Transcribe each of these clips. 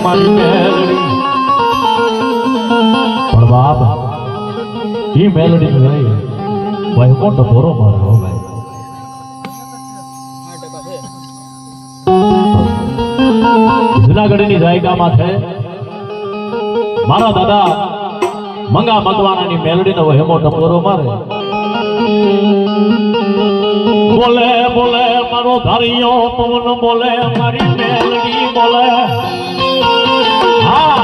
મારી મેલડી પણ બાપ એ મેલડી ભાઈ ભાઈ મોટો ભોરો મારે હો ભાઈ જુનાગઢની જાયગામાં છે મારા દાદા મંગા મગવાણાની મેલડીનો વહેમો ટપોરો મારે બોલે બોલે મારો ધારિયો પવન બોલે મારી મેલડી બોલે હા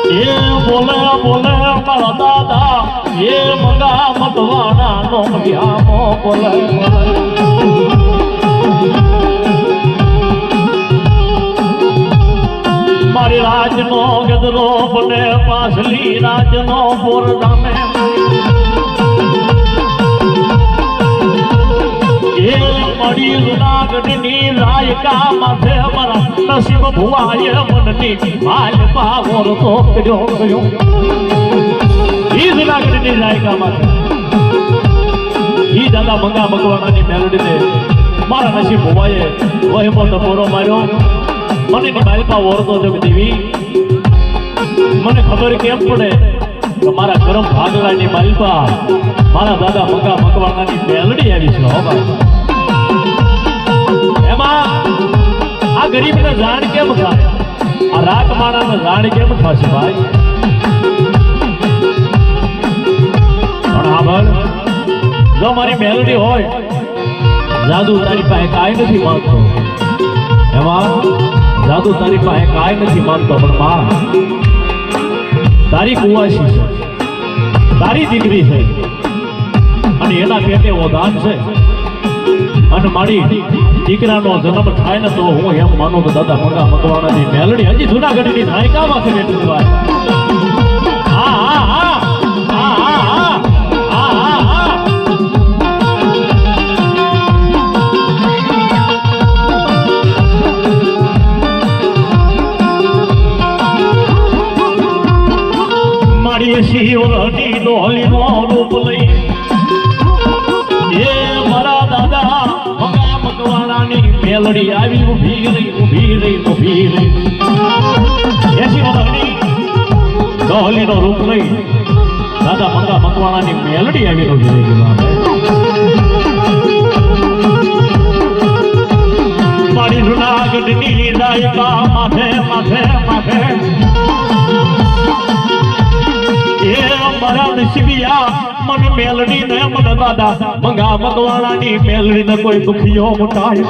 એ બોલે બોલે મારા દાદા એ મંગા મગવાણા નો વ્યામો બોલે મારી રાજનો ગદરો બને પાછલી રાજનો પોરડામે એ મળી જુનાગઢની રાયકા માથે મારા નસીબ ભુવાએ મનની ભાલ પાવર તો કર્યો કર્યો ઈ જુનાગઢની રાયકા માથે ઈ દાદા મંગા મગવાણાની મેલડીને મારા નસીબ ભુવાએ વહેમો ટપોરો માર્યો મને માલપા ઓરતો દેવી મને ખબર કેમ પડે કે મારા ગરમ ભાગલાની માલપા મારા દાદા મંગા મગવાણાની મેલડી આવી છે હો ભાઈ એમાં આ ગરીબને જાણ કેમ થાય આ રાત માણાને જાણ કેમ થશે ભાઈ પણ હા ભાઈ જો મારી મેલડી હોય જાદુ તારી પાસે કાંઈ નથી માંગતો એમાં જાદુ તારી પાસે કાંઈ નથી માંગતો પણ માં તારી કુવાસી છે તારી દીકરી છે અને એના પેટે ઓધાન છે અને મારી દીકરાનો જન્મ થાય ને તો હું એમ માનું કે દાદા મંગા મગવાણાની મેલડી હજી જુનાગઢની નાયકામાં છે બેઠી ભાઈ હા હા હા હા હા હા હા હા મારી શિવની ડોલીનો રૂપ લઈ એ મારા દાદા મંગા મગવાણાની મેલડી આવી ઊભી રહી ઊભી રહી ઊભી રહી એ શિવની ડોલીનો રૂપ લઈ દાદા મંગા મગવાણાની મેલડી આવી ઊભી રહી મારી જુનાગઢની રાયકા માથે માથે માથે એ મારા નસીબિયા મને મેલડી ને મને દાદા મંગા મગવાણાની મેલડી ને કોઈ દુખીઓ મુકાય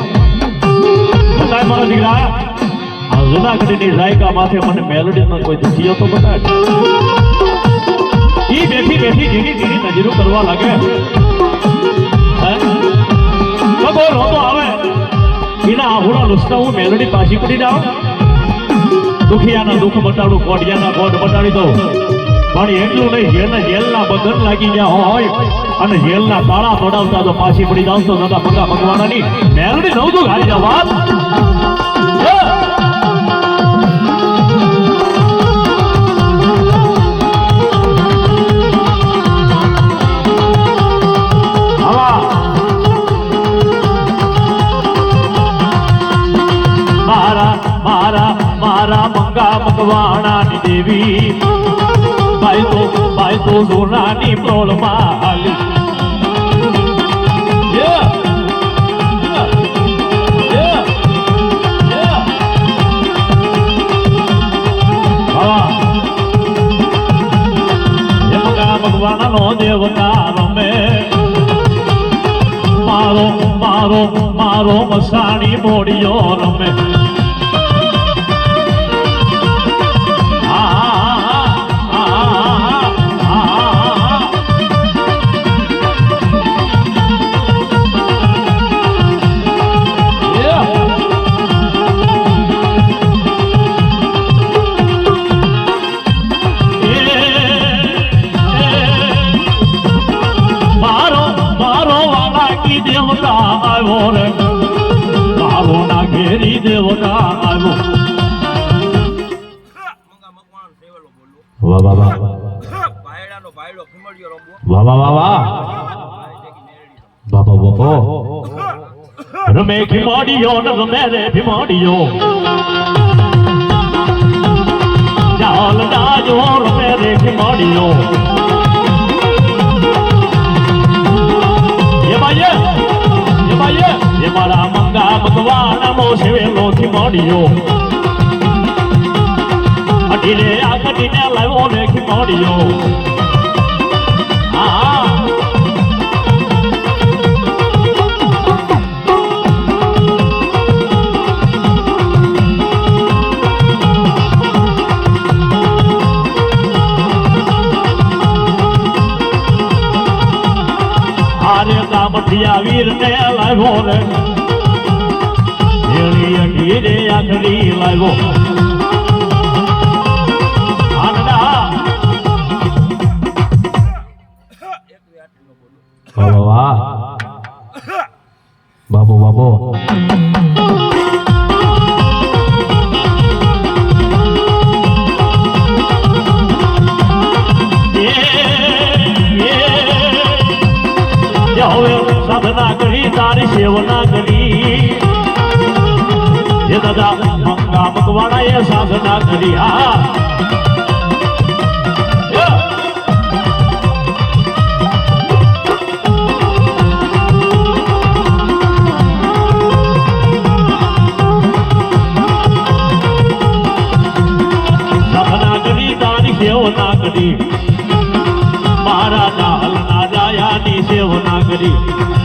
બતાય મારા દીકરા આ જુનાગઢની રાયકા માથે મને મેલડી ને કોઈ દુખીઓ તો બતાય ઈ બેઠી બેઠી ધીરી ધીરી નજરો કરવા લાગે હે કગો રોતો આવે એના આહુડા લુસતા હું મેલડી પાછી પડી જાઉં દુખિયાના દુઃખ બટાડું કોડિયાના કોડ બટાડી દઉં પણ એટલું નહીં જેને જેલના બગન લાગી ગયા હોય અને જેલના તાળા તોડાવતા તો પાછી પડી જાવ તો દાદા મંગા મગવાણાની મેલડી નવ તો ઘાલી જાવ વાત મારા મારા મારા મંગા મગવાણાની દેવી ભાઈ તો સોનાની પ્રોળમાં હાલી ભગવાનનો દેવતા રમે મારો મારો મારો મસાણી મોડિયો રમે વાહ વાહ વાહ વાહ બાબા બાબો રમે ખીમાડીઓ ને રમે રે ભીમાડીઓ ચાલ ડાજો રમે રે ખીમાડીઓ એ મારા મંગા ભગવાન મો સેવેલો ખીમાડીઓ અઢીને આ કઢીને લાવ્યો ને ખીમાડીઓ કામઠિયા વીર ને લાવ્યો ને અઢી રે આખરી લાવ્યો વાહ બાબો બાબો સાધના કરી તારી સેવના કરી એ દાદા મંગા મકવાણા એ સાધના કરી સાધના કરી તારી સેવના કરી મારા નાલ ના રાયાની સેવના કરી